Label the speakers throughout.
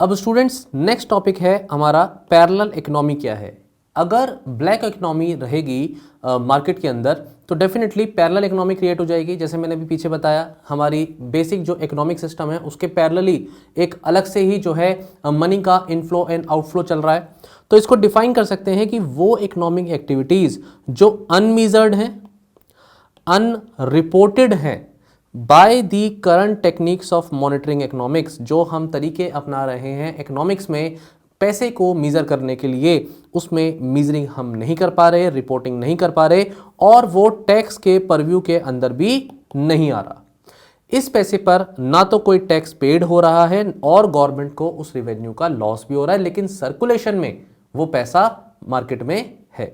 Speaker 1: अब students next topic है हमारा पैरेलल इकोनॉमी क्या है। अगर ब्लैक इकोनॉमी रहेगी मार्केट के अंदर तो डेफिनेटली पैरेलल इकोनॉमी क्रिएट हो जाएगी। जैसे मैंने अभी पीछे बताया, हमारी बेसिक जो इकोनॉमिक सिस्टम है उसके पैरेलली एक अलग से ही जो है मनी का इनफ्लो एंड आउटफ्लो चल रहा है। तो इसको डिफाइन कर सकते हैं कि वो इकोनॉमिक एक्टिविटीज जो अनमीजर्ड हैं, अनरिपोर्टेड हैं by the current techniques of monitoring economics, जो हम तरीके अपना रहे हैं इकोनॉमिक्स में पैसे को मीज़र करने के लिए, उसमें मीजरिंग हम नहीं कर पा रहे, रिपोर्टिंग नहीं कर पा रहे और वो टैक्स के परव्यू के अंदर भी नहीं आ रहा। इस पैसे पर ना तो कोई टैक्स पेड हो रहा है और गवर्नमेंट को उस रेवेन्यू का लॉस भी हो रहा है, लेकिन सर्कुलेशन में वो पैसा मार्केट में है।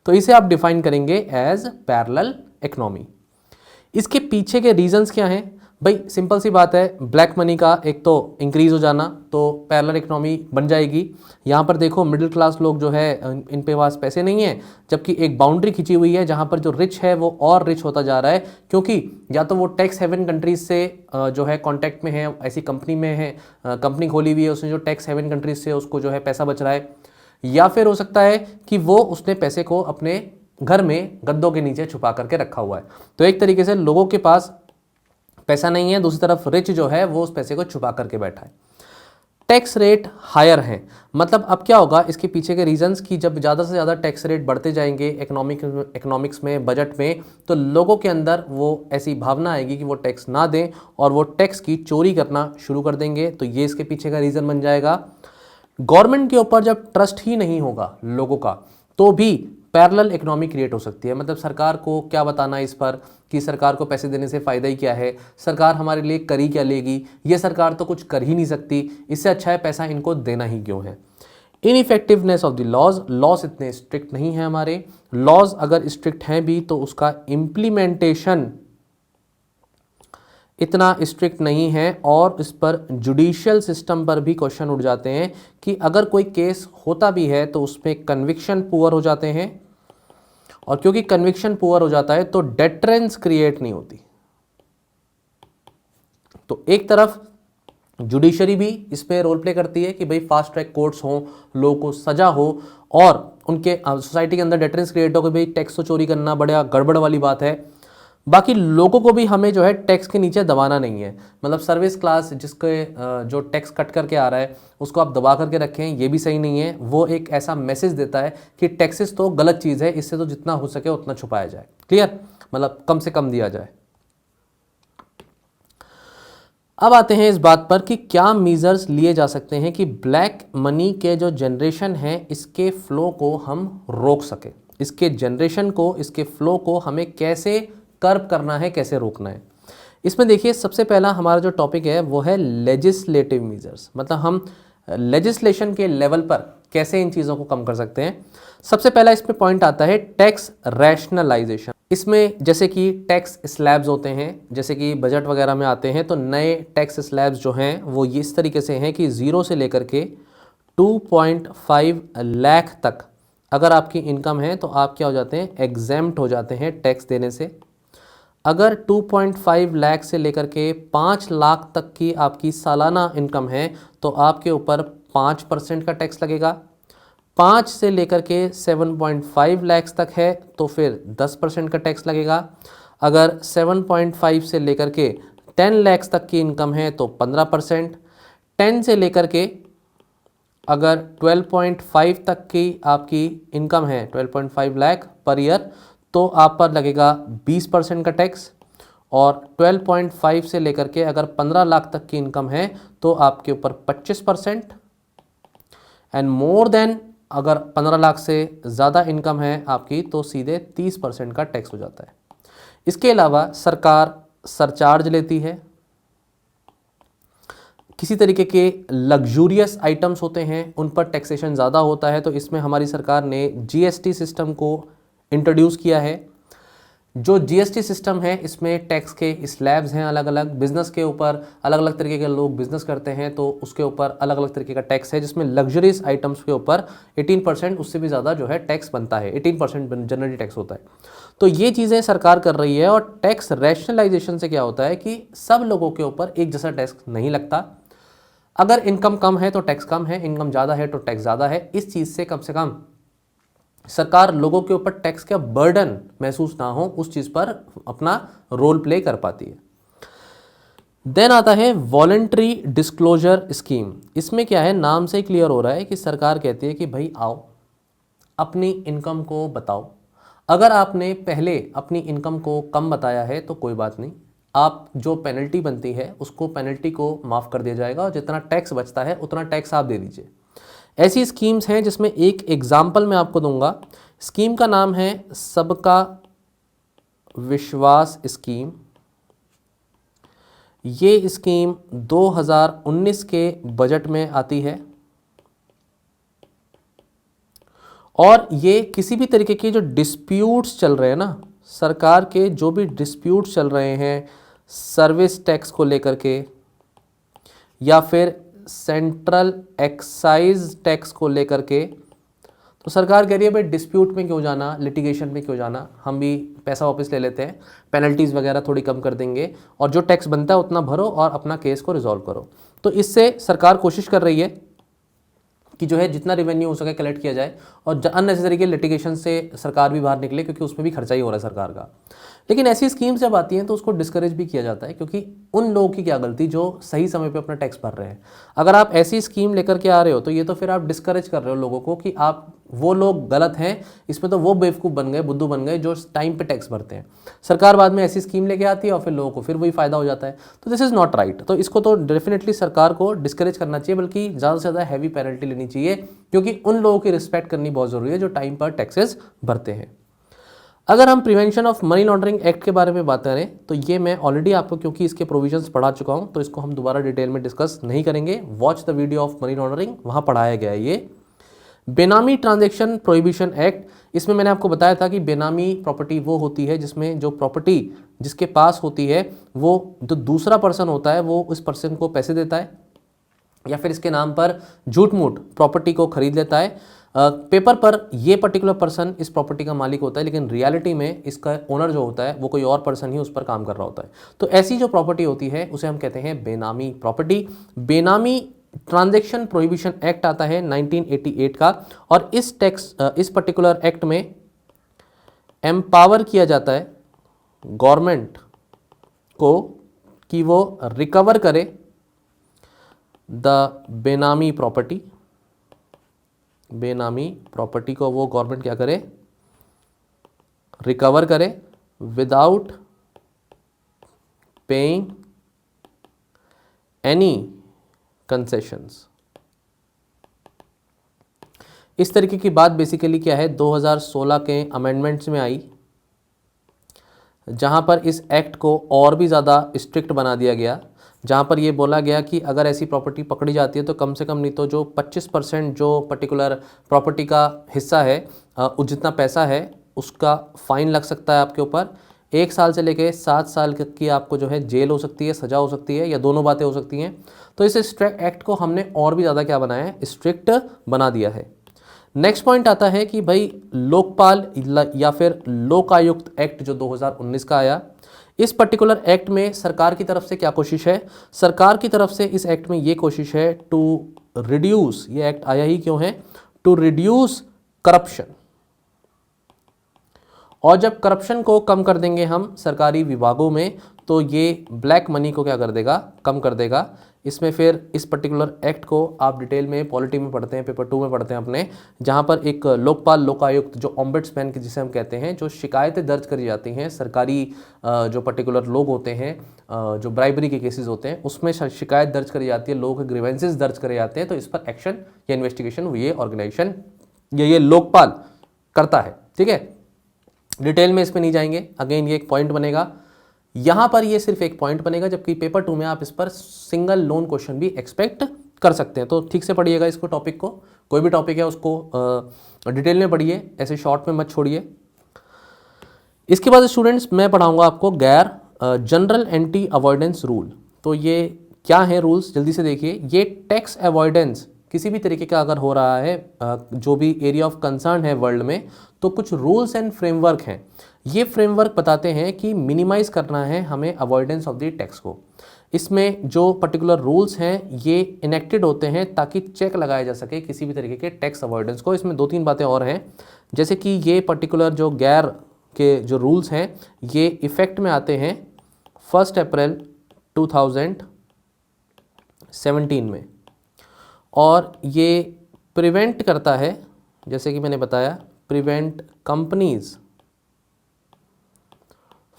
Speaker 1: तो इसे आप डिफाइन करेंगे एज पैरेलल इकोनॉमी। इसके पीछे के रीजंस क्या हैं? भाई सिंपल सी बात है, ब्लैक मनी का एक तो इंक्रीज हो जाना तो पैरेलल इकोनॉमी बन जाएगी। यहाँ पर देखो मिडिल क्लास लोग जो है इन पे पास पैसे नहीं है, जबकि एक बाउंड्री खींची हुई है जहाँ पर जो रिच है वो और रिच होता जा रहा है, क्योंकि या तो वो टैक्स हेवन कंट्रीज से जो है कॉन्टैक्ट में है, ऐसी कंपनी में है, कंपनी खोली हुई है उसने जो टैक्स हेवन कंट्रीज से उसको जो है पैसा बच रहा है, या फिर हो सकता है कि वो उसने पैसे को अपने घर में गद्दों के नीचे छुपा करके रखा हुआ है। तो एक तरीके से लोगों के पास पैसा नहीं है, दूसरी तरफ रिच जो है वो उस पैसे को छुपा करके बैठा है। टैक्स रेट हायर है, मतलब अब क्या होगा इसके पीछे के रीजंस की, जब ज़्यादा से ज़्यादा टैक्स रेट बढ़ते जाएंगे इकोनॉमिक्स में, बजट में, तो लोगों के अंदर वो ऐसी भावना आएगी कि वो टैक्स ना दें और वो टैक्स की चोरी करना शुरू कर देंगे। तो ये इसके पीछे का रीज़न बन जाएगा। गवर्नमेंट के ऊपर जब ट्रस्ट ही नहीं होगा लोगों का तो भी पैरेलल इकोनॉमी क्रिएट हो सकती है। मतलब सरकार को क्या बताना इस पर कि सरकार को पैसे देने से फ़ायदा ही क्या है, सरकार हमारे लिए कर ही क्या लेगी, ये सरकार तो कुछ कर ही नहीं सकती, इससे अच्छा है पैसा इनको देना ही क्यों है। इनइफेक्टिवनेस ऑफ द लॉज इतने स्ट्रिक्ट नहीं है हमारे, लॉज अगर स्ट्रिक्ट हैं भी तो उसका इम्प्लीमेंटेशन इतना स्ट्रिक्ट नहीं है और इस पर जुडिशियल सिस्टम पर भी क्वेश्चन उठ जाते हैं कि अगर कोई केस होता भी है तो उसमें कन्विक्शन पुअर हो जाते हैं, और क्योंकि कन्विक्शन पुअर हो जाता है तो डेटरेंस क्रिएट नहीं होती। तो एक तरफ जुडिशरी भी इसमें रोल प्ले करती है कि भाई फास्ट ट्रैक कोर्ट्स हों, लोगों को सजा हो और उनके सोसाइटी के अंदर डेटरेंस क्रिएट हो कि भाई टैक्स तो चोरी करना बड़ा गड़बड़ वाली बात है। बाकी लोगों को भी हमें जो है टैक्स के नीचे दबाना नहीं है, मतलब सर्विस क्लास जिसके जो टैक्स कट करके आ रहा है उसको आप दबा करके रखें, ये भी सही नहीं है। वो एक ऐसा मैसेज देता है कि टैक्सेस तो गलत चीज़ है, इससे तो जितना हो सके उतना छुपाया जाए, क्लियर, मतलब कम से कम दिया जाए। अब आते हैं इस बात पर कि क्या मीजर्स लिए जा सकते हैं कि ब्लैक मनी के जो जनरेशन है इसके फ्लो को हम रोक सके, इसके जनरेशन को, इसके फ्लो को हमें कैसे कर्व करना है, कैसे रोकना है। इसमें देखिए सबसे पहला हमारा जो टॉपिक है वो है लेजिस्लेटिव मीजर्स, मतलब हम लेजिस्लेशन के लेवल पर कैसे इन चीज़ों को कम कर सकते हैं। सबसे पहला इसमें पॉइंट आता है टैक्स रैशनलाइजेशन। इसमें जैसे कि टैक्स स्लैब्स होते हैं, जैसे कि बजट वगैरह में आते हैं, तो नए टैक्स स्लैब्स जो हैं वो इस तरीके से हैं कि 0 से लेकर के 2.5 लाख तक अगर आपकी इनकम है तो आप क्या हो जाते हैं, एग्जेम्प्ट हो जाते हैं टैक्स देने से। अगर 2.5 लाख से लेकर के 5 लाख तक की आपकी सालाना इनकम है तो आपके ऊपर 5% का टैक्स लगेगा। 5 से लेकर के 7.5 लाख तक है तो फिर 10% का टैक्स लगेगा। अगर 7.5 से लेकर के 10 लाख तक की इनकम है तो 15%। 10 से लेकर के अगर 12.5 तक की आपकी इनकम है, 12.5 लाख पर ईयर, तो आप पर लगेगा 20% का टैक्स। और 12.5 से लेकर के अगर 15 लाख तक की इनकम है तो आपके ऊपर 25%। एंड मोर देन अगर 15 लाख से ज़्यादा इनकम है आपकी तो सीधे 30% का टैक्स हो जाता है। इसके अलावा सरकार सरचार्ज लेती है, किसी तरीके के लग्जूरियस आइटम्स होते हैं उन पर टैक्सेशन ज़्यादा होता है, तो इसमें हमारी सरकार ने जीएसटी सिस्टम को इंट्रोड्यूस किया है। जो जीएसटी सिस्टम है इसमें टैक्स के स्लैब्स हैं अलग अलग, बिजनेस के ऊपर अलग अलग तरीके के लोग बिजनेस करते हैं तो उसके ऊपर अलग अलग तरीके का टैक्स है, जिसमें लग्जरीज आइटम्स के ऊपर 18%, उससे भी ज़्यादा जो है टैक्स बनता है, 18% जनरली टैक्स होता है। तो ये चीज़ें सरकार कर रही है। और टैक्स रैशनलाइजेशन से क्या होता है कि सब लोगों के ऊपर एक जैसा टैक्स नहीं लगता। अगर इनकम कम है तो टैक्स कम है, इनकम ज़्यादा है तो टैक्स ज़्यादा है। इस चीज़ से कम सरकार लोगों के ऊपर टैक्स का बर्डन महसूस ना हो, उस चीज़ पर अपना रोल प्ले कर पाती है। देन आता है वॉलंटरी डिस्क्लोजर स्कीम। इसमें क्या है, नाम से क्लियर हो रहा है कि सरकार कहती है कि भाई आओ अपनी इनकम को बताओ। अगर आपने पहले अपनी इनकम को कम बताया है तो कोई बात नहीं, आप जो पेनल्टी बनती है उसको पेनल्टी को माफ़ कर दिया जाएगा और जितना टैक्स बचता है उतना टैक्स आप दे दीजिए। ऐसी स्कीम्स हैं जिसमें एक एग्जाम्पल मैं आपको दूंगा। स्कीम का नाम है सबका विश्वास स्कीम। ये स्कीम 2019 के बजट में आती है और ये किसी भी तरीके के जो डिस्प्यूट्स चल रहे हैं ना, सरकार के जो भी डिस्प्यूट्स चल रहे हैं सर्विस टैक्स को लेकर के या फिर सेंट्रल एक्साइज टैक्स को लेकर के, तो सरकार कह रही है भाई डिस्प्यूट में क्यों जाना, लिटिगेशन में क्यों जाना, हम भी पैसा वापस ले लेते हैं, पेनल्टीज़ वगैरह थोड़ी कम कर देंगे और जो टैक्स बनता है उतना भरो और अपना केस को रिजॉल्व करो। तो इससे सरकार कोशिश कर रही है कि जो है जितना रेवेन्यू हो सके कलेक्ट किया जाए और अननेसेसरी के लिटिगेशन से सरकार भी बाहर निकले, क्योंकि उसमें भी खर्चा ही हो रहा है सरकार का। लेकिन ऐसी स्कीम्स जब आती हैं तो उसको डिस्करेज भी किया जाता है, क्योंकि उन लोगों की क्या गलती जो सही समय पे अपना टैक्स भर रहे हैं। अगर आप ऐसी स्कीम लेकर के आ रहे हो तो ये तो फिर आप डिस्करेज कर रहे हो लोगों को कि आप वो लोग गलत हैं, इसमें तो वो बेवकूफ़ बन गए, बुद्धू बन गए जो टाइम पे टैक्स भरते हैं। सरकार बाद में ऐसी स्कीम लेके आती है और फिर लोगों को फिर वही फायदा हो जाता है। तो दिस इज़ नॉट राइट। तो इसको तो डेफिनेटली सरकार को डिस्करेज करना चाहिए, बल्कि ज़्यादा से ज़्यादा हैवी पेनल्टी लेनी चाहिए, क्योंकि उन लोगों की रिस्पेक्ट करनी बहुत ज़रूरी है जो टाइम पर टैक्सेस भरते हैं। अगर हम prevention of money laundering act के बारे में बात करें तो ये मैं ऑलरेडी आपको, क्योंकि इसके प्रोविजंस पढ़ा चुका हूं, तो इसको हम दोबारा डिटेल में डिस्कस नहीं करेंगे। Watch the video of money laundering, वहां पढ़ाया गया है ये। बेनामी ट्रांजैक्शन प्रोहिबिशन एक्ट, इसमें मैंने आपको बताया था कि बेनामी प्रॉपर्टी वो होती है जिसमें जो प्रॉपर्टी जिसके पास होती है वो जो दूसरा पर्सन होता है वो उस पर्सन को पैसे देता है या फिर इसके नाम पर झूठ मूठ प्रॉपर्टी को खरीद लेता है। पेपर पर ये पर्टिकुलर पर्सन इस प्रॉपर्टी का मालिक होता है, लेकिन रियलिटी में इसका ओनर जो होता है वो कोई और पर्सन ही उस पर काम कर रहा होता है। तो ऐसी जो प्रॉपर्टी होती है उसे हम कहते हैं बेनामी प्रॉपर्टी। बेनामी ट्रांजैक्शन प्रोहिबिशन एक्ट आता है 1988 का, और इस पर्टिकुलर एक्ट में एम्पावर किया जाता है गवर्नमेंट को कि वो रिकवर करे द बेनामी प्रॉपर्टी। बेनामी प्रॉपर्टी को वो गवर्नमेंट क्या करे, रिकवर करे विदाउट पेइंग एनी कंसेशंस। इस तरीके की बात बेसिकली क्या है 2016 के अमेंडमेंट्स में आई, जहां पर इस एक्ट को और भी ज़्यादा स्ट्रिक्ट बना दिया गया, जहाँ पर ये बोला गया कि अगर ऐसी प्रॉपर्टी पकड़ी जाती है तो कम से कम नहीं तो जो 25% जो पर्टिकुलर प्रॉपर्टी का हिस्सा है जितना पैसा है उसका फ़ाइन लग सकता है आपके ऊपर। 1 साल से लेके 7 साल की आपको जो है जेल हो सकती है, सज़ा हो सकती है, या दोनों बातें हो सकती हैं। तो इस स्ट्रिक्ट एक्ट को हमने और भी ज़्यादा क्या बनाया है, स्ट्रिक्ट बना दिया है। नेक्स्ट पॉइंट आता है कि भाई लोकपाल या फिर लोकायुक्त एक्ट जो 2019 का आया, इस पर्टिकुलर एक्ट में सरकार की तरफ से क्या कोशिश है, सरकार की तरफ से इस एक्ट में ये कोशिश है टू रिड्यूस, ये एक्ट आया ही क्यों है, टू रिड्यूस करप्शन। और जब करप्शन को कम कर देंगे हम सरकारी विभागों में तो ये ब्लैक मनी को क्या कर देगा, कम कर देगा। इसमें फिर इस पर्टिकुलर एक्ट को आप डिटेल में पॉलिटी में पढ़ते हैं, पेपर 2 में पढ़ते हैं अपने, जहाँ पर एक लोकपाल लोकायुक्त जो ओम्बड्समैन के जिसे हम कहते हैं, जो शिकायतें दर्ज करी जाती हैं सरकारी जो पर्टिकुलर लोग होते हैं जो ब्राइबरी के केसेस होते हैं उसमें शिकायत दर्ज करी जाती है, लोगों के ग्रीवेंसेस दर्ज करे जाते हैं, तो इस पर एक्शन या इन्वेस्टिगेशन ये ऑर्गेनाइजेशन ये लोकपाल करता है। ठीक है, डिटेल में इस पर नहीं जाएंगे। अगेन ये एक पॉइंट बनेगा, यहां पर ये सिर्फ एक पॉइंट बनेगा, जबकि पेपर 2 में आप इस पर सिंगल लोन क्वेश्चन भी एक्सपेक्ट कर सकते हैं। तो ठीक से पढ़िएगा इसको, टॉपिक को, कोई भी टॉपिक है उसको डिटेल में पढ़िए, ऐसे शॉर्ट में मत छोड़िए। इसके बाद स्टूडेंट्स मैं पढ़ाऊंगा आपको गैर जनरल एंटी अवॉइडेंस रूल। तो ये क्या है रूल्स, जल्दी से देखिए। ये टैक्स अवॉइडेंस किसी भी तरीके का अगर हो रहा है जो भी एरिया ऑफ कंसर्न है वर्ल्ड में, तो कुछ रूल्स एंड फ्रेमवर्क हैं ये फ्रेमवर्क बताते हैं कि मिनिमाइज करना है हमें अवॉइडेंस ऑफ द टैक्स को। इसमें जो पर्टिकुलर रूल्स हैं ये इनेक्टेड होते हैं ताकि चेक लगाया जा सके किसी भी तरीके के टैक्स अवॉइडेंस को। इसमें 2-3 बातें और हैं, जैसे कि ये पर्टिकुलर जो गैर के जो रूल्स हैं ये इफ़ेक्ट में आते हैं 1 अप्रैल 2017 में, और ये प्रिवेंट करता है, जैसे कि मैंने बताया, प्रिवेंट कंपनीज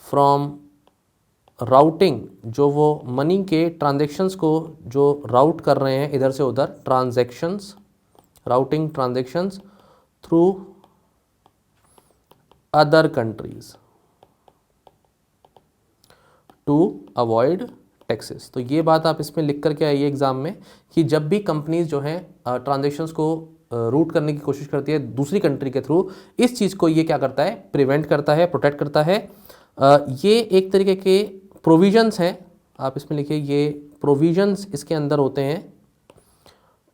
Speaker 1: फ्रॉम राउटिंग, जो वो मनी के ट्रांजैक्शंस को जो राउट कर रहे हैं इधर से उधर, transactions, routing transactions through other countries to avoid taxes. तो ये बात आप इसमें लिख करके आइए एग्जाम में कि जब भी कंपनीज जो हैं ट्रांजैक्शंस को रूट करने की कोशिश करती है दूसरी कंट्री के थ्रू, इस चीज़ को ये क्या करता है, प्रिवेंट करता है, प्रोटेक्ट करता है। ये एक तरीके के प्रोविजंस हैं, आप इसमें लिखिए ये प्रोविजंस इसके अंदर होते हैं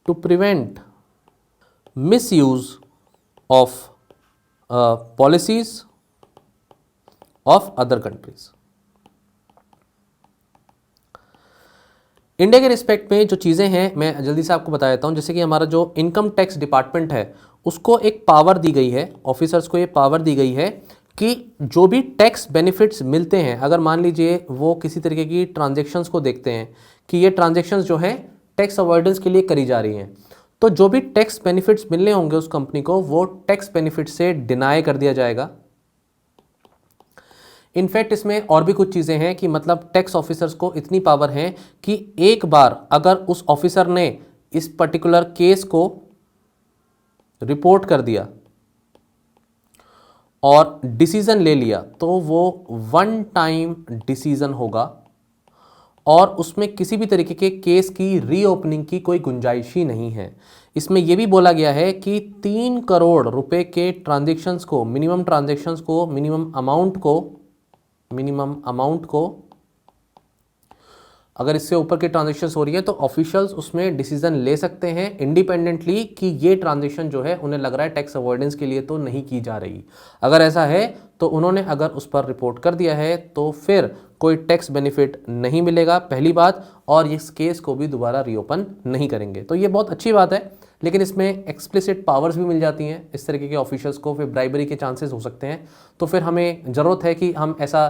Speaker 1: to prevent misuse of policies of other countries. India के रिस्पेक्ट में जो चीज़ें हैं मैं जल्दी से आपको बता देता हूँ। जैसे कि हमारा जो इनकम टैक्स डिपार्टमेंट है उसको एक पावर दी गई है, ऑफिसर्स को ये पावर दी गई है कि जो भी टैक्स बेनिफिट्स मिलते हैं, अगर मान लीजिए वो किसी तरीके की ट्रांजैक्शंस को देखते हैं कि ये ट्रांजैक्शंस जो है टैक्स अवॉइडेंस के लिए करी जा रही हैं, तो जो भी टैक्स बेनिफिट्स मिलने होंगे उस कंपनी को वो टैक्स बेनिफिट से डिनाई कर दिया जाएगा। इनफैक्ट इसमें और भी कुछ चीज़ें हैं कि मतलब टैक्स ऑफिसर्स को इतनी पावर है कि एक बार अगर उस ऑफिसर ने इस पर्टिकुलर केस को रिपोर्ट कर दिया और डिसीजन ले लिया तो वो 1 टाइम डिसीजन होगा और उसमें किसी भी तरीके के केस की रीओपनिंग की कोई गुंजाइश ही नहीं है। इसमें यह भी बोला गया है कि 3 करोड़ रुपए के ट्रांजैक्शंस को, मिनिमम ट्रांजैक्शंस को, मिनिमम अमाउंट को अगर इससे ऊपर की ट्रांजैक्शंस हो रही है तो ऑफिशियल्स उसमें डिसीजन ले सकते हैं इंडिपेंडेंटली कि ये ट्रांजैक्शन जो है उन्हें लग रहा है टैक्स अवॉइडेंस के लिए तो नहीं की जा रही। अगर ऐसा है तो उन्होंने अगर उस पर रिपोर्ट कर दिया है तो फिर कोई टैक्स बेनिफिट नहीं मिलेगा, पहली बात, और इस केस को भी दोबारा रीओपन नहीं करेंगे। तो ये बहुत अच्छी बात है, लेकिन इसमें एक्सप्लिसिट पावर्स भी मिल जाती हैं इस तरीके के ऑफिशियल्स को, फिर ब्राइबरी के चांसेस हो सकते हैं। तो फिर हमें ज़रूरत है कि हम ऐसा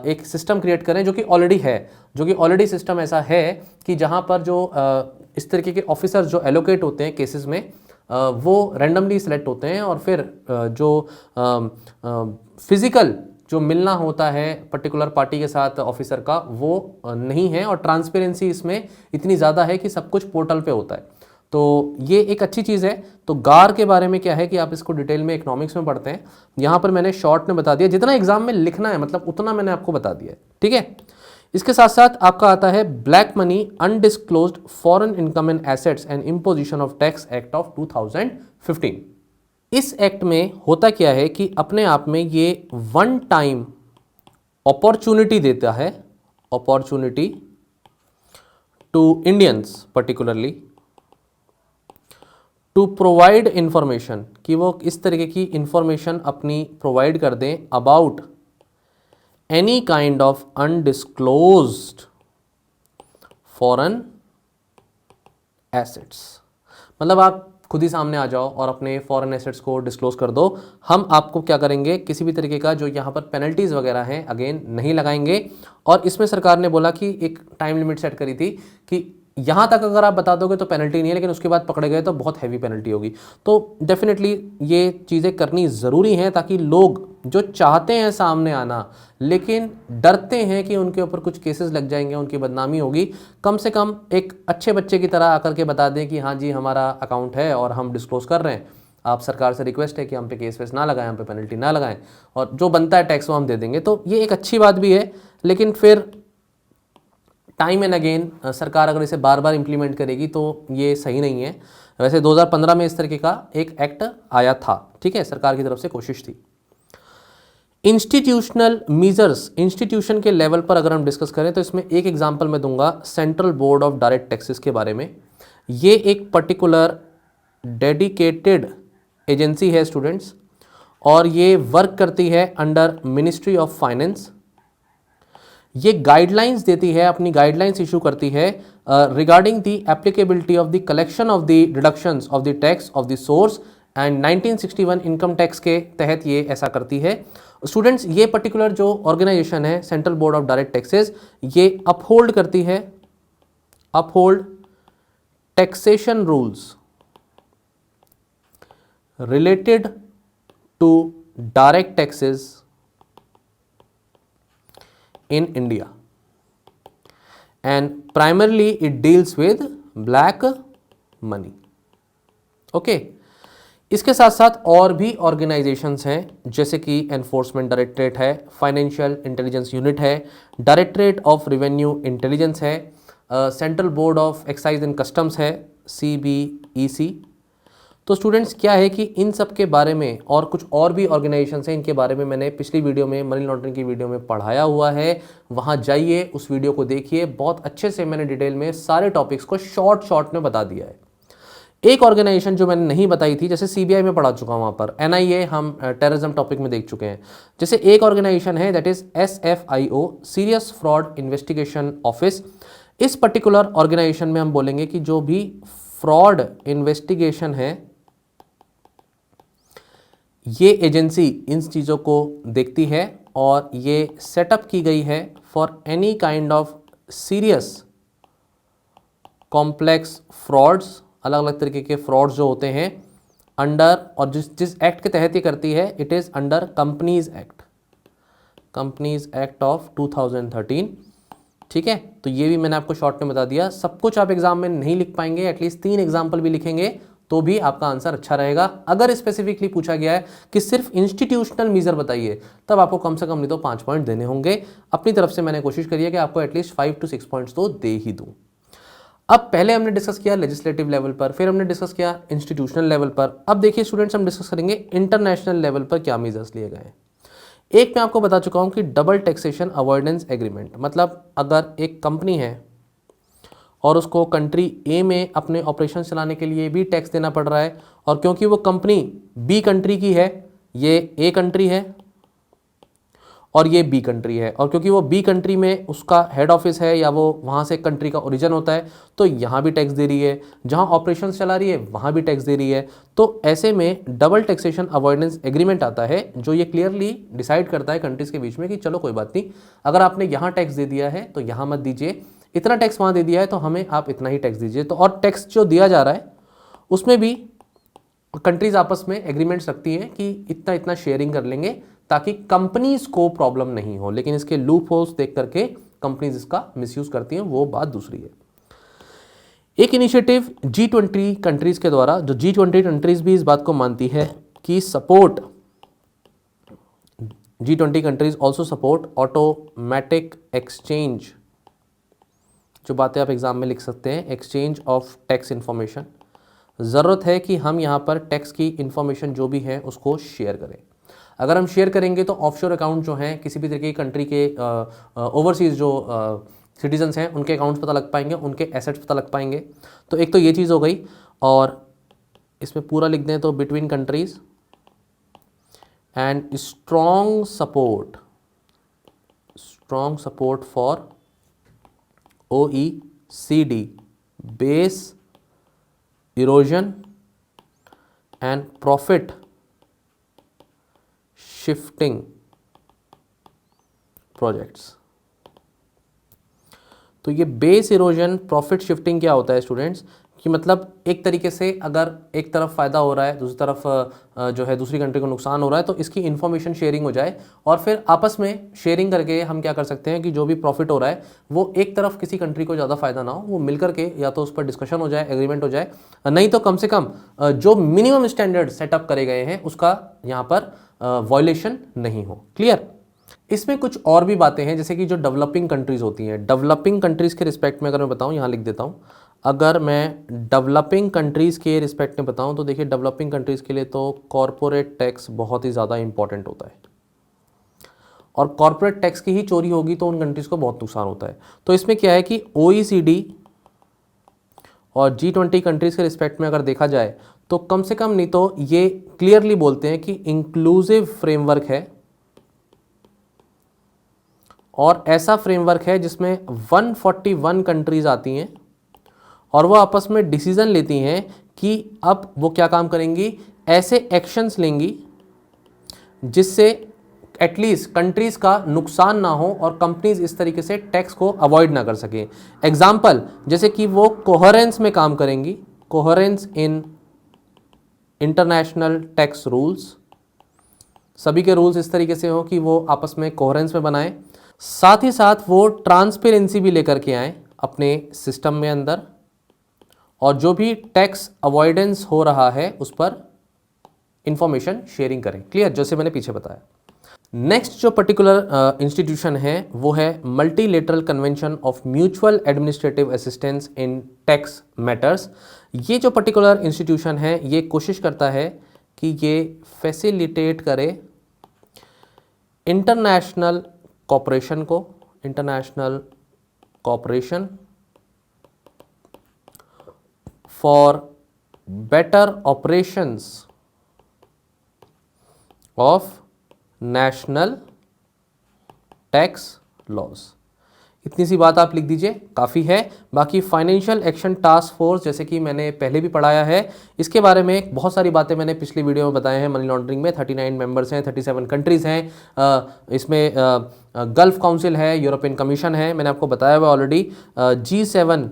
Speaker 1: एक सिस्टम क्रिएट करें जो कि ऑलरेडी सिस्टम ऐसा है कि जहां पर जो इस तरीके के ऑफिसर्स जो एलोकेट होते हैं केसेस में वो रैंडमली सिलेक्ट होते हैं और फिर जो फिजिकल जो मिलना होता है पर्टिकुलर पार्टी के साथ ऑफिसर का वो नहीं है, और ट्रांसपेरेंसी इसमें इतनी ज़्यादा है कि सब कुछ पोर्टल पे होता है। तो ये एक अच्छी चीज़ है। तो गार के बारे में क्या है कि आप इसको डिटेल में इकोनॉमिक्स में पढ़ते हैं, यहाँ पर मैंने शॉर्ट में बता दिया, जितना एग्जाम में लिखना है मतलब उतना मैंने आपको बता दिया है, ठीक है। इसके साथ साथ आपका आता है black money, undisclosed foreign income and assets and imposition of tax act of 2015। इस एक्ट में होता क्या है कि अपने आप में ये 1 टाइम अपॉर्चुनिटी देता है, opportunity to Indians particularly to provide information, कि वो इस तरीके की इंफॉर्मेशन अपनी प्रोवाइड कर दें about any kind of undisclosed foreign assets. मतलब आप खुद ही सामने आ जाओ और अपने फॉरेन एसेट्स को डिस्क्लोज कर दो, हम आपको क्या करेंगे, किसी भी तरीके का जो यहाँ पर पेनल्टीज़ वगैरह हैं अगेन नहीं लगाएंगे। और इसमें सरकार ने बोला कि एक टाइम लिमिट सेट करी थी कि यहाँ तक अगर आप बता दोगे तो पेनल्टी नहीं है, लेकिन उसके बाद पकड़े गए तो बहुत हैवी पेनल्टी होगी। तो डेफिनेटली ये चीज़ें करनी ज़रूरी हैं ताकि लोग जो चाहते हैं सामने आना लेकिन डरते हैं कि उनके ऊपर कुछ केसेस लग जाएंगे, उनकी बदनामी होगी, कम से कम एक अच्छे बच्चे की तरह आकर के बता दें कि हाँ जी हमारा अकाउंट है और हम डिस्क्लोज कर रहे हैं, आप सरकार से रिक्वेस्ट है कि हम पे केस वेस ना लगाएं, हम पे पेनल्टी ना लगाएं, और जो बनता है टैक्स वो हम दे देंगे। तो ये एक अच्छी बात भी है, लेकिन फिर टाइम एंड अगेन सरकार अगर इसे बार बार इंप्लीमेंट करेगी तो ये सही नहीं है। वैसे 2015 में इस तरीके का एक एक्ट आया था, ठीक है, सरकार की तरफ से कोशिश थी। इंस्टीट्यूशनल मीजर्स, इंस्टीट्यूशन के लेवल पर अगर हम डिस्कस करें तो इसमें एक एग्जांपल मैं दूंगा central board of direct taxes के बारे में। ये एक पर्टिकुलर डेडिकेटेड एजेंसी है स्टूडेंट्स, और ये वर्क करती है अंडर मिनिस्ट्री ऑफ फाइनेंस। ये गाइडलाइंस देती है, अपनी गाइडलाइंस इशू करती है regarding the applicability of the collection of the deductions of the tax of the source and 1961 income tax के तहत ये ऐसा करती है। स्टूडेंट्स, ये पर्टिकुलर जो ऑर्गेनाइजेशन है central board of direct taxes, ये अपहोल्ड करती है, uphold taxation rules related to direct taxes in India and primarily it deals with black money. Okay इसके साथ साथ और भी ऑर्गेनाइजेशंस हैं जैसे कि एनफोर्समेंट डायरेक्टरेट है, फाइनेंशियल इंटेलिजेंस यूनिट है, डायरेक्टरेट ऑफ रेवेन्यू इंटेलिजेंस है, central board of excise and customs है, CBEC। तो स्टूडेंट्स क्या है कि इन सब के बारे में और कुछ और भी ऑर्गेनाइजेशंस हैं, इनके बारे में मैंने पिछली वीडियो में मनी लॉन्ड्रिंग की वीडियो में पढ़ाया हुआ है, वहाँ जाइए उस वीडियो को देखिए, बहुत अच्छे से मैंने डिटेल में सारे टॉपिक्स को शॉर्ट में बता दिया है। एक ऑर्गेनाइजेशन जो मैंने नहीं बताई थी, जैसे CBI में पढ़ा चुका हूँ, वहाँ पर NIA हम टेररिज्म टॉपिक में देख चुके हैं। जैसे एक ऑर्गेनाइजेशन है that is SFIO, serious fraud investigation office. इस पर्टिकुलर ऑर्गेनाइजेशन में हम बोलेंगे कि जो भी फ्रॉड इन्वेस्टिगेशन है, ये एजेंसी इन चीज़ों को देखती है और ये सेटअप की गई है for any kind of serious complex frauds, अलग अलग तरीके के फ्रॉड्स जो होते हैं अंडर, और जिस एक्ट के तहत ये करती है, it is under companies act of 2013। ठीक है, तो ये भी मैंने आपको शॉर्ट में बता दिया। सब कुछ आप एग्जाम में नहीं लिख पाएंगे, एटलीस्ट 3 एग्जाम्पल भी लिखेंगे तो भी आपका आंसर अच्छा रहेगा। अगर स्पेसिफिकली पूछा गया है कि सिर्फ इंस्टीट्यूशनल मीजर बताइए, तब आपको कम से कम नहीं तो 5 पॉइंट देने होंगे। अपनी तरफ से मैंने कोशिश करी है कि आपको एटलीस्ट 5 to 6 पॉइंट्स तो दे ही दूं। अब पहले हमने डिस्कस किया लेजिस्लेटिव लेवल पर, फिर हमने डिस्कस किया इंस्टीट्यूशनल लेवल पर। अब देखिए स्टूडेंट्स, हम डिस्कस करेंगे इंटरनेशनल लेवल पर क्या मेजर्स लिए गए हैं। एक मैं आपको बता चुका हूं कि डबल टैक्सेशन अवॉइडेंस एग्रीमेंट, मतलब अगर एक कंपनी है और उसको कंट्री ए में अपने ऑपरेशन चलाने के लिए भी टैक्स देना पड़ रहा है, और क्योंकि वो कंपनी बी कंट्री की है, ये ए कंट्री है और ये बी कंट्री है, और क्योंकि वो बी कंट्री में उसका हेड ऑफिस है या वो वहाँ से कंट्री का ओरिजिन होता है, तो यहाँ भी टैक्स दे रही है, जहाँ ऑपरेशन चला रही है वहाँ भी टैक्स दे रही है। तो ऐसे में डबल टैक्सेशन अवॉइडेंस एग्रीमेंट आता है जो ये क्लियरली डिसाइड करता है कंट्रीज़ के बीच में कि चलो कोई बात नहीं, अगर आपने यहाँ टैक्स दे दिया है तो यहाँ मत दीजिए, इतना टैक्स वहाँ दे दिया है तो हमें आप इतना ही टैक्स दीजिए। तो और टैक्स जो दिया जा रहा है उसमें भी कंट्रीज आपस में एग्रीमेंट्स रखती हैं कि इतना इतना शेयरिंग कर लेंगे ताकि कंपनीज को प्रॉब्लम नहीं हो, लेकिन इसके लूप होल्स देख करके कंपनीज इसका मिसयूज करती हैं, वो बात दूसरी है। एक इनिशिएटिव G20 कंट्रीज के द्वारा, जो G20 कंट्रीज भी इस बात को मानती है कि support G20 countries also support automatic exchange, जो बातें आप एग्जाम में लिख सकते हैं, एक्सचेंज ऑफ टैक्स इन्फॉर्मेशन। ज़रूरत है कि हम यहाँ पर टैक्स की इन्फॉर्मेशन जो भी है उसको शेयर करें। अगर हम शेयर करेंगे तो ऑफशोर अकाउंट जो हैं किसी भी तरीके की कंट्री के ओवरसीज़ जो सिटीजन्स हैं उनके अकाउंट्स पता लग पाएंगे, उनके एसेट्स पता लग पाएंगे। तो एक तो ये चीज़ हो गई, और इसमें पूरा लिख दें तो between countries and strong support for OECD base erosion and profit shifting projects. तो ये बेस इरोजन प्रॉफिट शिफ्टिंग क्या होता है स्टूडेंट्स, कि मतलब एक तरीके से अगर एक तरफ फ़ायदा हो रहा है, दूसरी तरफ जो है दूसरी कंट्री को नुकसान हो रहा है, तो इसकी इन्फॉर्मेशन शेयरिंग हो जाए, और फिर आपस में शेयरिंग करके हम क्या कर सकते हैं कि जो भी प्रॉफिट हो रहा है वो एक तरफ किसी कंट्री को ज़्यादा फायदा ना हो, वो मिल करके या तो उस पर डिस्कशन हो जाए, एग्रीमेंट हो जाए, नहीं तो कम से कम जो मिनिमम स्टैंडर्ड सेटअप करे गए हैं उसका यहाँ पर वायलेशन नहीं हो। क्लियर। इसमें कुछ और भी बातें हैं, जैसे कि जो डेवलपिंग कंट्रीज होती हैं, डेवलपिंग कंट्रीज़ के रिस्पेक्ट में अगर मैं बताऊं, यहाँ लिख देता हूँ, अगर मैं डेवलपिंग कंट्रीज़ के रिस्पेक्ट में बताऊं तो देखिए डेवलपिंग कंट्रीज़ के लिए तो कॉरपोरेट टैक्स बहुत ही ज़्यादा इंपॉर्टेंट होता है, और कॉरपोरेट टैक्स की ही चोरी होगी तो उन कंट्रीज़ को बहुत नुकसान होता है। तो इसमें क्या है कि OECD और G20 कंट्रीज़ के रिस्पेक्ट में अगर देखा जाए तो कम से कम नहीं तो ये क्लियरली बोलते हैं कि इंक्लूसिव फ्रेमवर्क है, और ऐसा फ्रेमवर्क है जिसमें 141 कंट्रीज आती हैं और वो आपस में डिसीजन लेती हैं कि अब वो क्या काम करेंगी, ऐसे एक्शंस लेंगी जिससे एटलीस्ट कंट्रीज का नुकसान ना हो और कंपनीज इस तरीके से टैक्स को अवॉइड ना कर सके। एग्जाम्पल, जैसे कि वो कोहेरेंस में काम करेंगी, coherence in international tax rules, सभी के रूल्स इस तरीके से हो कि वो आपस में कोहेरेंस में बनाएं। साथ ही साथ वो ट्रांसपेरेंसी भी लेकर के आए अपने सिस्टम में अंदर, और जो भी टैक्स अवॉइडेंस हो रहा है उस पर इंफॉर्मेशन शेयरिंग करें। क्लियर, जैसे मैंने पीछे बताया। नेक्स्ट जो पर्टिकुलर इंस्टीट्यूशन है वो है multilateral convention of mutual administrative assistance in tax matters. ये जो पर्टिकुलर इंस्टीट्यूशन है ये कोशिश करता है कि ये फैसिलिटेट करे इंटरनेशनल कॉपरेशन को, international cooperation for better operations of national tax laws. इतनी सी बात आप लिख दीजिए, काफ़ी है। बाकी फाइनेंशियल एक्शन टास्क फोर्स, जैसे कि मैंने पहले भी पढ़ाया है, इसके बारे में बहुत सारी बातें मैंने पिछली वीडियो में बताए हैं। मनी लॉन्ड्रिंग में 39 मेंबर्स हैं, 37 कंट्रीज़ हैं, इसमें गल्फ काउंसिल है, यूरोपियन कमीशन है, मैंने आपको बताया हुआ ऑलरेडी। G7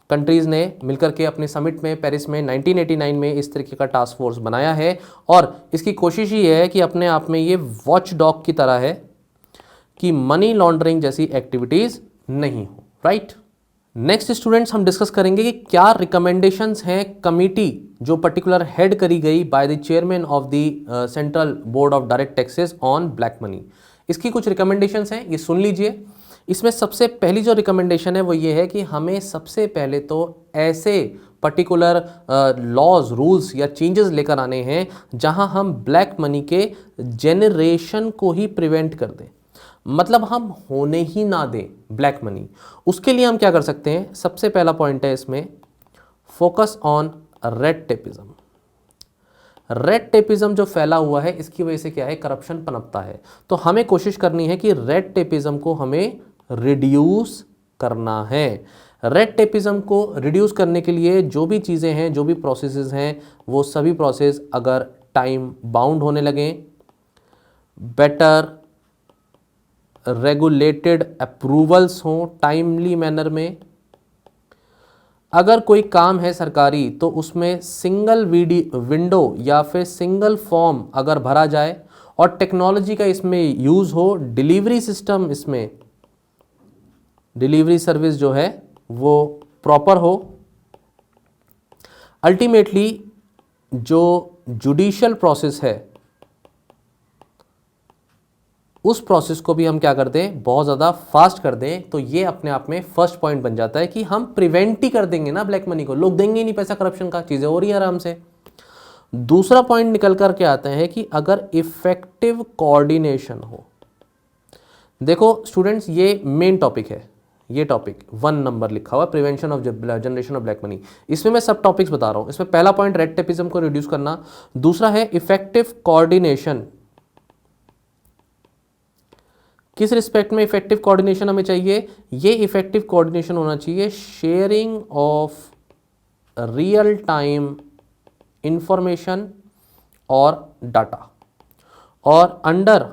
Speaker 1: कंट्रीज़ ने मिलकर के अपने समिट में पेरिस में 1989 में इस तरीके का टास्क फोर्स बनाया है, और इसकी कोशिश ही है कि अपने आप में ये वॉच डॉग की तरह है कि मनी लॉन्ड्रिंग जैसी एक्टिविटीज़ नहीं हो। राइट। नेक्स्ट स्टूडेंट्स, हम डिस्कस करेंगे कि क्या रिकमेंडेशंस हैं कमिटी जो पर्टिकुलर हेड करी गई by the chairman of the central board of direct taxes on black money. इसकी कुछ रिकमेंडेशंस हैं, ये सुन लीजिए। इसमें सबसे पहली जो रिकमेंडेशन है वो ये है कि हमें सबसे पहले तो ऐसे पर्टिकुलर लॉज, रूल्स या चेंजेस लेकर आने हैं जहां हम ब्लैक मनी के जेनरेशन को ही प्रिवेंट कर दें, मतलब हम होने ही ना दें ब्लैक मनी। उसके लिए हम क्या कर सकते हैं, सबसे पहला पॉइंट है इसमें focus on red tapism. Red tapism जो फैला हुआ है इसकी वजह से क्या है, करप्शन पनपता है। तो हमें कोशिश करनी है कि रेड टेपिज्म को हमें रिड्यूस करना है। रेड टेपिज्म को रिड्यूस करने के लिए जो भी चीज़ें हैं, जो भी प्रोसेसेस हैं, वो सभी प्रोसेस अगर टाइम बाउंड होने लगें, बेटर रेगुलेटेड अप्रूवल्स हों टाइमली मैनर में, अगर कोई काम है सरकारी तो उसमें सिंगल विंडो या फिर सिंगल फॉर्म अगर भरा जाए, और टेक्नोलॉजी का इसमें यूज़ हो, डिलीवरी सिस्टम इसमें, डिलीवरी सर्विस जो है वो प्रॉपर हो। अल्टीमेटली जो जुडिशियल प्रोसेस है उस प्रोसेस को भी हम क्या कर दें, बहुत ज़्यादा फास्ट कर दें। तो ये अपने आप में फर्स्ट पॉइंट बन जाता है कि हम प्रिवेंट ही कर देंगे ना ब्लैक मनी को, लोग देंगे ही नहीं पैसा करप्शन का, चीज़ें हो रही है आराम से। दूसरा पॉइंट निकल करके आता है कि अगर इफेक्टिव कोऑर्डिनेशन हो। देखो स्टूडेंट्स, ये मेन टॉपिक है, ये टॉपिक 1 नंबर लिखा हुआ, prevention of generation of black money. इसमें मैं सब टॉपिक्स बता रहा हूं। इसमें पहला पॉइंट रेड टेपिज्म को रिड्यूस करना, दूसरा है इफेक्टिव कोऑर्डिनेशन। किस रिस्पेक्ट में इफेक्टिव कोऑर्डिनेशन हमें चाहिए, ये इफेक्टिव कोऑर्डिनेशन होना चाहिए sharing of real time information और डाटा, और अंडर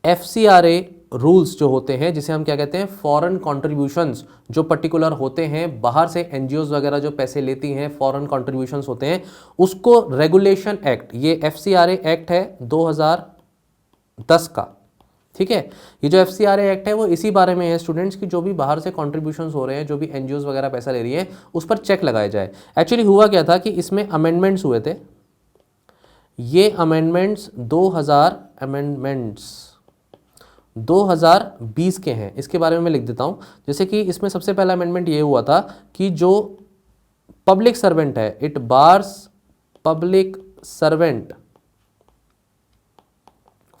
Speaker 1: FCRA रूल्स जो होते हैं, जिसे हम क्या कहते हैं, फॉरेन कॉन्ट्रीब्यूशंस जो पर्टिकुलर होते हैं, बाहर से NGOs वगैरह जो पैसे लेती हैं, फॉरेन कॉन्ट्रीब्यूशंस होते हैं, उसको रेगुलेशन एक्ट, ये FCRA एक्ट है 2010 का। ठीक है, ये जो FCRA एक्ट है वो इसी बारे में है स्टूडेंट्स की जो भी बाहर से कॉन्ट्रीब्यूशंस हो रहे हैं, जो भी NGOs वगैरह पैसा ले रही है, उस पर चेक लगाया जाए। एक्चुअली हुआ क्या था कि इसमें अमेंडमेंट्स हुए थे। ये अमेंडमेंट्स 2020 के हैं। इसके बारे में मैं लिख देता हूं। जैसे कि इसमें सबसे पहला अमेंडमेंट ये हुआ था कि जो पब्लिक सर्वेंट है, it bars public servant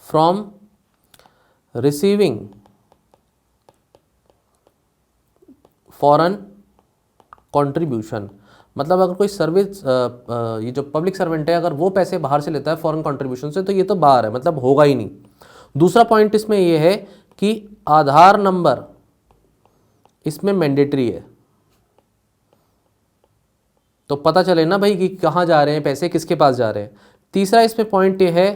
Speaker 1: from receiving foreign contribution, मतलब अगर कोई सर्विस ये जो पब्लिक सर्वेंट है अगर वो पैसे बाहर से लेता है फॉरेन कंट्रीब्यूशन से, तो ये तो बाहर है, मतलब होगा ही नहीं। दूसरा पॉइंट इसमें ये है कि आधार नंबर इसमें मैंडेटरी है, तो पता चले ना भाई कि कहाँ जा रहे हैं पैसे, किसके पास जा रहे हैं। तीसरा इसमें पॉइंट ये है,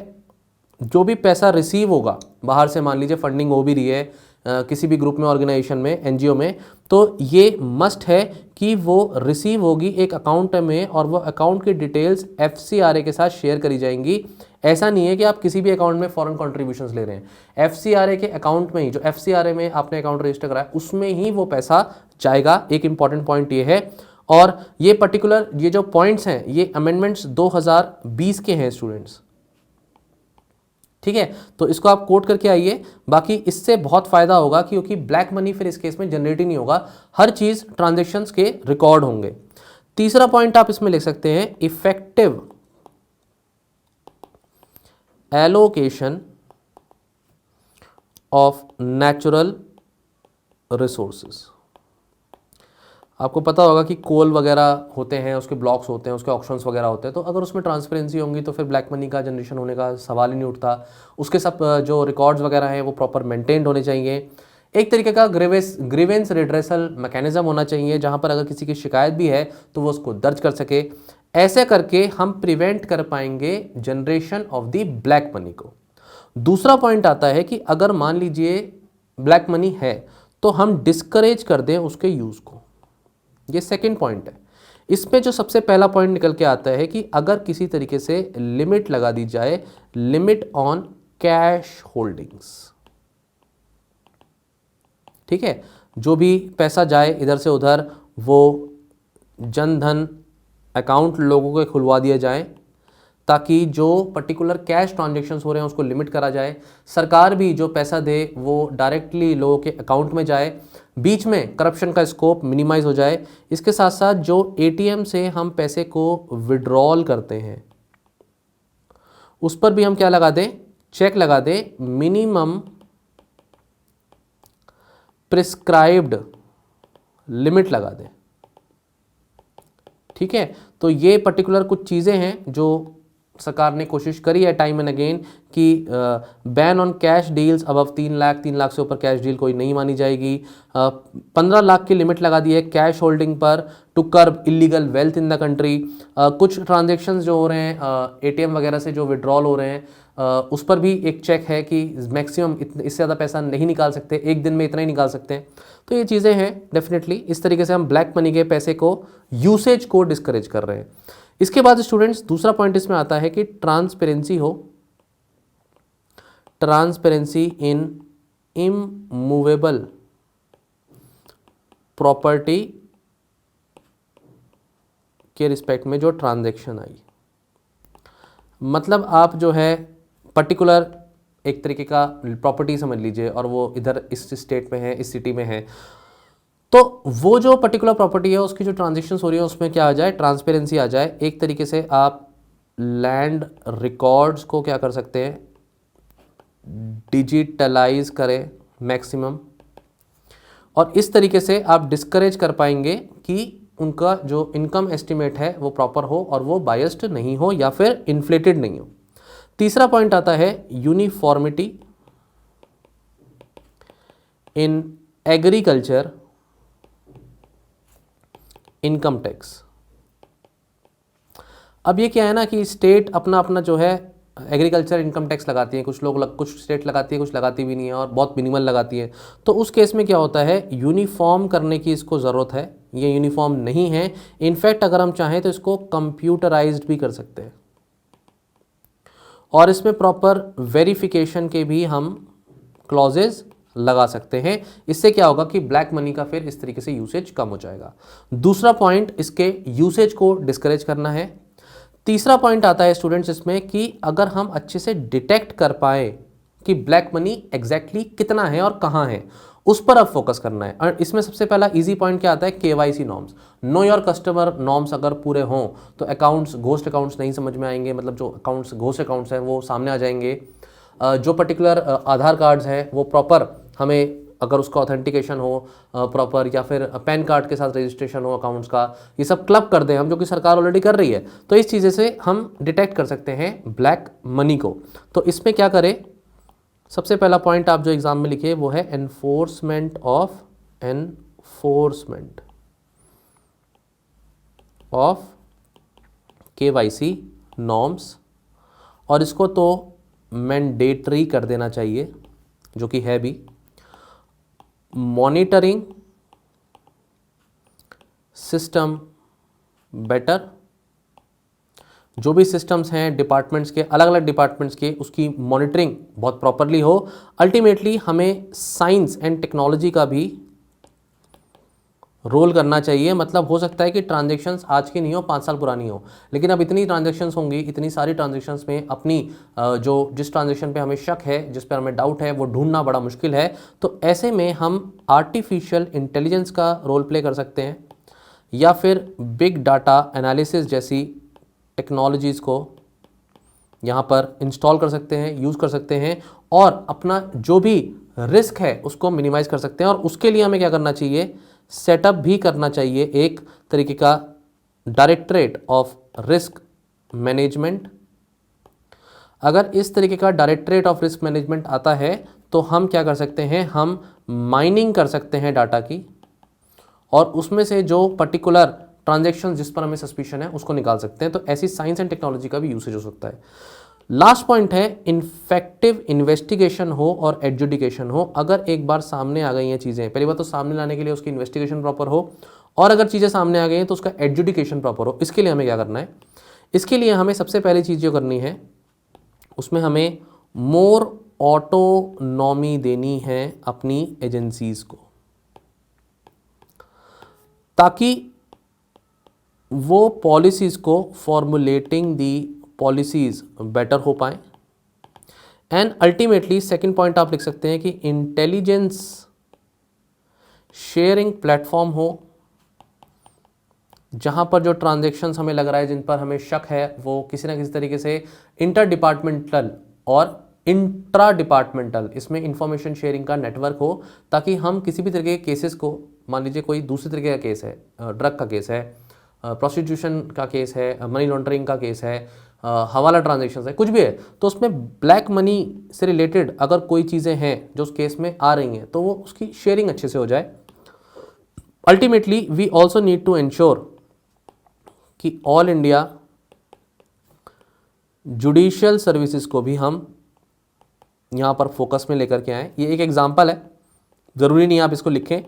Speaker 1: जो भी पैसा रिसीव होगा बाहर से, मान लीजिए फंडिंग हो भी रही है किसी भी ग्रुप में, ऑर्गेनाइजेशन में, एनजीओ में, तो ये मस्ट है कि वो रिसीव होगी एक अकाउंट में, और वो अकाउंट की डिटेल्स एफसीआरए के साथ शेयर करी जाएंगी। ऐसा नहीं है कि आप किसी भी अकाउंट में फॉरेन कॉन्ट्रीब्यूशंस ले रहे हैं, एफसीआरए के अकाउंट में ही, जो एफसीआरए में आपने अकाउंट रजिस्टर कराया उसमें ही वो पैसा जाएगा। एक इंपॉर्टेंट पॉइंट ये है। और ये पर्टिकुलर ये जो पॉइंट्स हैं ये अमेंडमेंट्स 2020 के हैं स्टूडेंट्स, ठीक है, तो इसको आप कोट करके आइए। बाकी इससे बहुत फायदा होगा क्योंकि ब्लैक मनी फिर इस केस में जनरेट ही नहीं होगा, हर चीज ट्रांजैक्शंस के रिकॉर्ड होंगे। तीसरा पॉइंट आप इसमें लिख सकते हैं, effective allocation of natural resources. आपको पता होगा कि कोल वगैरह होते हैं, उसके ब्लॉक्स होते हैं, उसके ऑक्शंस वगैरह होते हैं, तो अगर उसमें ट्रांसपेरेंसी होंगी तो फिर ब्लैक मनी का जनरेशन होने का सवाल ही नहीं उठता। उसके सब जो रिकॉर्ड्स वगैरह हैं वो प्रॉपर मेंटेन्ड होने चाहिए। एक तरीके का ग्रीवेंस रिड्रेसल मैकेनिज्म होना चाहिए, जहां पर अगर किसी की शिकायत भी है तो वो उसको दर्ज कर सके। ऐसे करके हम प्रिवेंट कर पाएंगे generation of the black money को। दूसरा पॉइंट आता है कि अगर मान लीजिए ब्लैक मनी है तो हम डिस्करेज कर दें उसके यूज को, ये सेकंड पॉइंट है। इसमें जो सबसे पहला पॉइंट निकल के आता है कि अगर किसी तरीके से लिमिट लगा दी जाए, लिमिट ऑन कैश होल्डिंग्स, ठीक है, जो भी पैसा जाए इधर से उधर वो जन धन अकाउंट लोगों के खुलवा दिया जाए, ताकि जो पर्टिकुलर कैश ट्रांजैक्शंस हो रहे हैं उसको लिमिट करा जाए। सरकार भी जो पैसा दे वो डायरेक्टली लोगों के अकाउंट में जाए, बीच में करप्शन का स्कोप मिनिमाइज हो जाए। इसके साथ साथ जो एटीएम से हम पैसे को विड्रॉल करते हैं उस पर भी हम क्या लगा दें, चेक लगा दें, मिनिमम प्रिस्क्राइब्ड लिमिट लगा दें, ठीक है। तो ये पर्टिकुलर कुछ चीज़ें हैं जो सरकार ने कोशिश करी है टाइम एंड अगेन कि ban on cash deals above 3 lakh, 3 lakh से ऊपर कैश डील कोई नहीं मानी जाएगी। 15 लाख की लिमिट लगा दी है कैश होल्डिंग पर to curb illegal wealth in the country. कुछ ट्रांजेक्शन्स जो हो रहे हैं एटीएम वगैरह से जो विड्रॉल हो रहे हैं उस पर भी एक चेक है कि मैक्सिमम इससे ज़्यादा पैसा नहीं निकाल सकते, एक दिन में इतना ही निकाल सकते हैं। तो ये चीज़ें हैं डेफिनेटली, इस तरीके से हम ब्लैक मनी के पैसे को यूसेज को डिस्करेज कर रहे हैं। इसके बाद स्टूडेंट्स दूसरा पॉइंट इसमें आता है कि ट्रांसपेरेंसी हो, ट्रांसपेरेंसी इन इमूवेबल प्रॉपर्टी के रिस्पेक्ट में जो ट्रांजैक्शन आई, मतलब आप जो है पर्टिकुलर एक तरीके का प्रॉपर्टी समझ लीजिए और वो इधर इस स्टेट में है, इस सिटी में है, तो वो जो पर्टिकुलर प्रॉपर्टी है उसकी जो ट्रांजैक्शंस हो रही है उसमें क्या आ जाए, ट्रांसपेरेंसी आ जाए। एक तरीके से आप लैंड रिकॉर्ड्स को क्या कर सकते हैं, डिजिटलाइज करें मैक्सिमम, और इस तरीके से आप डिस्करेज कर पाएंगे कि उनका जो इनकम एस्टिमेट है वो प्रॉपर हो और वो बायस्ड नहीं हो या फिर इन्फ्लेटेड नहीं हो। तीसरा पॉइंट आता है uniformity in agriculture income tax. अब ये क्या है ना कि स्टेट अपना अपना जो है एग्रीकल्चर इनकम टैक्स लगाती है, कुछ स्टेट लगाती है, कुछ लगाती भी नहीं है और बहुत मिनिमल लगाती है। तो उस केस में क्या होता है, यूनिफॉर्म करने की इसको ज़रूरत है, ये यूनिफॉर्म नहीं है। इनफैक्ट अगर हम चाहें तो इसको कंप्यूटराइज्ड भी कर सकते हैं और इसमें प्रॉपर वेरिफिकेशन के भी हम क्लॉजेज लगा सकते हैं। इससे क्या होगा कि ब्लैक मनी का फिर इस तरीके से यूसेज कम हो जाएगा। दूसरा पॉइंट इसके यूसेज को डिस्करेज करना है। तीसरा पॉइंट आता है स्टूडेंट्स इसमें कि अगर हम अच्छे से डिटेक्ट कर पाए कि ब्लैक मनी एग्जैक्टली कितना है और कहाँ है, उस पर अब फोकस करना है। और इसमें सबसे पहला इजी पॉइंट क्या आता है, KYC norms, know your customer norms अगर पूरे हों तो अकाउंट्स, घोस्ट अकाउंट्स नहीं समझ में आएंगे, मतलब जो अकाउंट्स घोस्ट अकाउंट्स हैं वो सामने आ जाएंगे। जो पर्टिकुलर आधार कार्ड्स हैं वो प्रॉपर हमें अगर उसका ऑथेंटिकेशन हो प्रॉपर, या फिर पैन कार्ड के साथ रजिस्ट्रेशन हो अकाउंट्स का, ये सब क्लब कर दें हम, जो कि सरकार ऑलरेडी कर रही है, तो इस चीज़ें से हम डिटेक्ट कर सकते हैं ब्लैक मनी को। तो इसमें क्या करें, सबसे पहला पॉइंट आप जो एग्जाम में लिखे वो है एनफोर्समेंट ऑफ KYC नॉर्म्स, और इसको तो मैंडेटरी कर देना चाहिए, जो कि है भी। मॉनिटरिंग सिस्टम बेटर, जो भी सिस्टम्स हैं डिपार्टमेंट्स के, अलग अलग डिपार्टमेंट्स के, उसकी मॉनिटरिंग बहुत प्रॉपरली हो। अल्टीमेटली हमें साइंस एंड टेक्नोलॉजी का भी रोल करना चाहिए। मतलब हो सकता है कि ट्रांजैक्शंस आज की नहीं हो, 5 साल पुरानी हो, लेकिन अब इतनी ट्रांजैक्शंस होंगी, इतनी सारी ट्रांजैक्शंस में अपनी जिस ट्रांजैक्शन पे हमें शक है, जिस पर हमें डाउट है, वो ढूंढना बड़ा मुश्किल है। तो ऐसे में हम आर्टिफिशियल इंटेलिजेंस का रोल प्ले कर सकते हैं, या फिर बिग डाटा एनालिसिस जैसी टेक्नोलॉजीज़ को यहाँ पर इंस्टॉल कर सकते हैं, यूज़ कर सकते हैं, और अपना जो भी रिस्क है उसको मिनिमाइज़ कर सकते हैं। और उसके लिए हमें क्या करना चाहिए, सेटअप भी करना चाहिए एक तरीके का डायरेक्टरेट ऑफ रिस्क मैनेजमेंट। अगर इस तरीके का डायरेक्टरेट ऑफ रिस्क मैनेजमेंट आता है तो हम क्या कर सकते हैं, हम माइनिंग कर सकते हैं डाटा की, और उसमें से जो पर्टिकुलर ट्रांजैक्शन जिस पर हमें सस्पिशन है उसको निकाल सकते हैं। तो ऐसी साइंस एंड टेक्नोलॉजी का भी यूसेज हो सकता है। लास्ट पॉइंट है इन्फेक्टिव इन्वेस्टिगेशन हो और एडजुडिकेशन हो। अगर एक बार सामने आ गई हैं चीज़ें, पहली बात तो सामने लाने के लिए उसकी इन्वेस्टिगेशन प्रॉपर हो, और अगर चीज़ें सामने आ गई हैं तो उसका एडजुडिकेशन प्रॉपर हो। इसके लिए हमें क्या करना है, इसके लिए हमें सबसे पहली चीज़ जो करनी है, उसमें हमें मोर ऑटोनॉमी देनी है अपनी एजेंसीज को, ताकि वो पॉलिसीज़ को फॉर्मुलेटिंग दी पॉलिसीज़ बेटर हो पाए। एंड अल्टीमेटली सेकंड पॉइंट आप लिख सकते हैं कि इंटेलिजेंस शेयरिंग प्लेटफॉर्म हो, जहां पर जो ट्रांजैक्शंस हमें लग रहा है, जिन पर हमें शक है, वो किसी ना किसी तरीके से इंटर डिपार्टमेंटल और इंट्रा डिपार्टमेंटल इसमें इंफॉर्मेशन शेयरिंग का नेटवर्क हो, ताकि हम किसी भी तरीके के केसेस को, मान लीजिए कोई दूसरे तरीके का केस है, ड्रग का केस है, प्रोस्टिट्यूशन का केस है, मनी लॉन्ड्रिंग का केस है, हवाला ट्रांजैक्शंस है, कुछ भी है, तो उसमें ब्लैक मनी से रिलेटेड अगर कोई चीज़ें हैं जो उस केस में आ रही हैं, तो वो उसकी शेयरिंग अच्छे से हो जाए। Ultimately we also need to ensure कि ऑल इंडिया जुडिशियल सर्विसेज को भी हम यहाँ पर फोकस में लेकर के आएँ। ये एक एग्जाम्पल है, ज़रूरी नहीं आप इसको लिखें,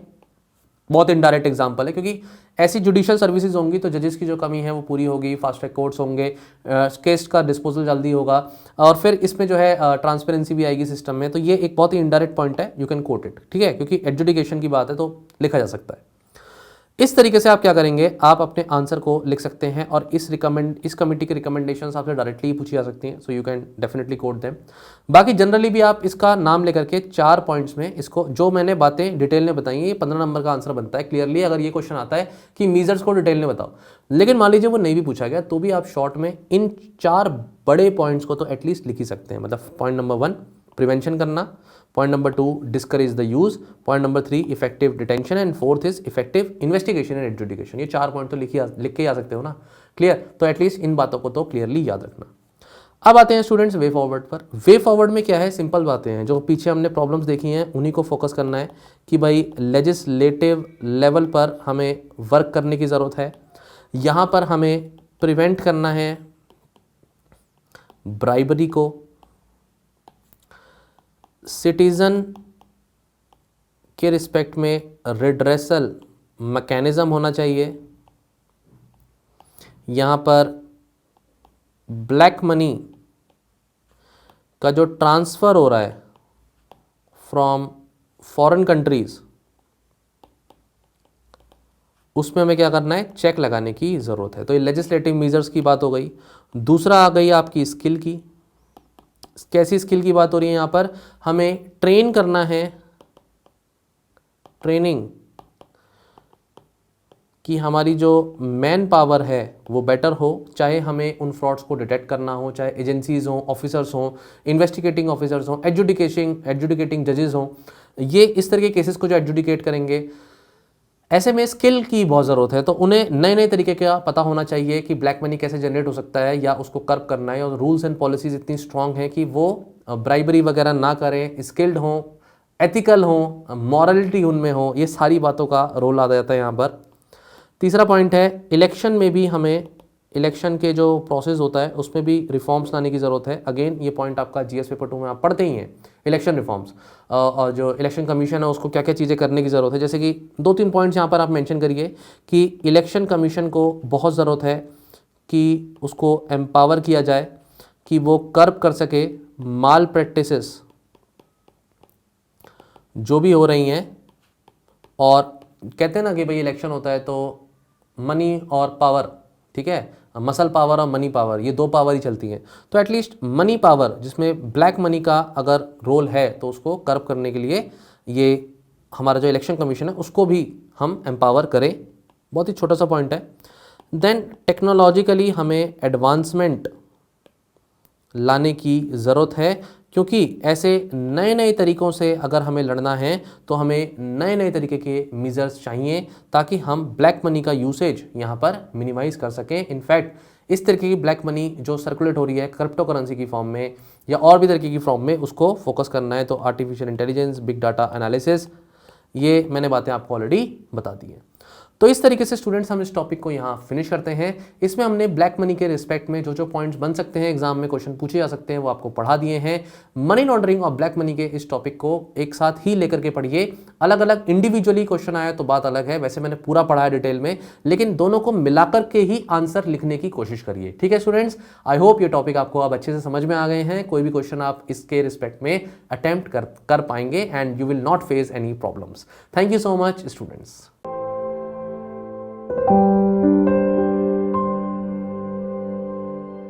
Speaker 1: बहुत इनडायरेक्ट एग्जाम्पल है, क्योंकि ऐसी जुडिशियल सर्विसेज होंगी तो जजेस की जो कमी है वो पूरी होगी, फास्ट ट्रैक कोर्ट्स होंगे, केस का डिस्पोजल जल्दी होगा, और फिर इसमें जो है ट्रांसपेरेंसी भी आएगी सिस्टम में। तो ये एक बहुत ही इनडायरेक्ट पॉइंट है, यू कैन कोट इट, ठीक है, क्योंकि एडजुडिकेशन की बात है तो लिखा जा सकता है। इस तरीके से आप क्या करेंगे, आप अपने आंसर को लिख सकते हैं, और इस कमेटी की रिकमेंडेशंस आपसे डायरेक्टली पूछी जा सकती हैं, so you can definitely quote them. बाकी जनरली भी आप इसका नाम लेकर के 4 पॉइंट्स में इसको, जो मैंने बातें डिटेल में बताई हैं, ये 15 नंबर का आंसर बनता है क्लियरली। अगर ये क्वेश्चन आता है कि मीजर्स को डिटेल में बताओ, लेकिन मान लीजिए वो नहीं भी पूछा गया, तो भी आप शॉर्ट में इन 4 बड़े पॉइंट्स को तो एटलीस्ट लिख ही सकते हैं। मतलब पॉइंट नंबर 1 प्रिवेंशन करना, point number 2 discourage the use, point number 3 effective detention, and 4th is effective investigation and adjudication. ये 4 पॉइंट तो लिख के ही आ सकते हो ना, क्लियर। तो एटलीस्ट इन बातों को तो क्लियरली याद रखना। अब आते हैं स्टूडेंट्स वे फॉरवर्ड पर। वे फॉरवर्ड में क्या है, सिंपल बातें हैं, जो पीछे हमने प्रॉब्लम्स देखी हैं उन्हीं को फोकस करना है कि भाई लेजिस्लेटिव लेवल पर हमें वर्क करने की ज़रूरत है। यहाँ पर हमें प्रिवेंट करना है ब्राइबरी को, सिटीजन के रिस्पेक्ट में रिड्रेसल मैकेनिज्म होना चाहिए। यहाँ पर ब्लैक मनी का जो ट्रांसफ़र हो रहा है फ्रॉम फॉरेन कंट्रीज़, उसमें हमें क्या करना है, चेक लगाने की ज़रूरत है। तो ये लेजिस्लेटिव मेजर्स की बात हो गई। दूसरा आ गई आपकी स्किल की। कैसी स्किल की बात हो रही है, यहाँ पर हमें ट्रेन करना है, ट्रेनिंग, कि हमारी जो मैन पावर है वो बेटर हो, चाहे हमें उन फ्रॉड्स को डिटेक्ट करना हो, चाहे एजेंसीज हों, ऑफिसर्स हों, इन्वेस्टिगेटिंग ऑफिसर्स हों, एडजुडिकेटिंग जजेस हों, ये इस तरह के केसेस को जो एडजुडिकेट करेंगे। ऐसे में स्किल की बहुत ज़रूरत है, तो उन्हें नए नए तरीके का पता होना चाहिए कि ब्लैक मनी कैसे जनरेट हो सकता है या उसको कर्व करना है, और रूल्स एंड पॉलिसीज इतनी स्ट्रांग हैं कि वो ब्राइबरी वगैरह ना करें, स्किल्ड हों, एथिकल हों, मॉरलिटी उनमें हो, ये सारी बातों का रोल आ जाता है यहाँ पर। तीसरा पॉइंट है, इलेक्शन में भी हमें, इलेक्शन के जो प्रोसेस होता है उसमें भी रिफॉर्म्स लाने की ज़रूरत है। अगेन ये पॉइंट आपका जीएस पेपर 2 में आप पढ़ते ही हैं, इलेक्शन रिफॉर्म्स और जो इलेक्शन कमीशन है उसको क्या क्या चीज़ें करने की ज़रूरत है। जैसे कि 2-3 पॉइंट्स यहाँ पर आप मेंशन करिए कि इलेक्शन कमीशन को बहुत ज़रूरत है कि उसको एम्पावर किया जाए कि वो कर्ब कर सके माल प्रैक्टिसेस जो भी हो रही हैं। और कहते हैं ना कि भाई इलेक्शन होता है तो मनी और पावर, ठीक है, मसल पावर और मनी पावर, ये 2 पावर ही चलती हैं। तो एटलीस्ट मनी पावर जिसमें ब्लैक मनी का अगर रोल है तो उसको कर्ब करने के लिए ये हमारा जो इलेक्शन कमीशन है उसको भी हम एम्पावर करें। बहुत ही छोटा सा पॉइंट है। देन टेक्नोलॉजिकली हमें एडवांसमेंट लाने की ज़रूरत है, क्योंकि ऐसे नए नए तरीक़ों से अगर हमें लड़ना है तो हमें नए नए तरीके के मेजर्स चाहिए ताकि हम ब्लैक मनी का यूसेज यहाँ पर मिनिमाइज़ कर सकें। इनफैक्ट इस तरीके की ब्लैक मनी जो सर्कुलेट हो रही है क्रिप्टो करेंसी की फॉर्म में या और भी तरीके की फॉर्म में, उसको फोकस करना है। तो artificial intelligence, big data analysis, ये मैंने बातें आपको ऑलरेडी बता दी हैं। तो इस तरीके से स्टूडेंट्स हम इस टॉपिक को यहाँ फिनिश करते हैं। इसमें हमने ब्लैक मनी के रिस्पेक्ट में जो जो पॉइंट्स बन सकते हैं, एग्जाम में क्वेश्चन पूछे जा सकते हैं, वो आपको पढ़ा दिए हैं। मनी लॉन्ड्रिंग और ब्लैक मनी के इस टॉपिक को एक साथ ही लेकर के पढ़िए। अलग अलग इंडिविजुअली क्वेश्चन आया तो बात अलग है, वैसे मैंने पूरा पढ़ा है डिटेल में, लेकिन दोनों को मिलाकर के ही आंसर लिखने की कोशिश करिए। ठीक है स्टूडेंट्स, आई होप ये टॉपिक आपको अब अच्छे से समझ में आ गए हैं। कोई भी क्वेश्चन आप इसके रिस्पेक्ट में अटेम्प्ट कर पाएंगे and you will not face any problems. Thank you so much students.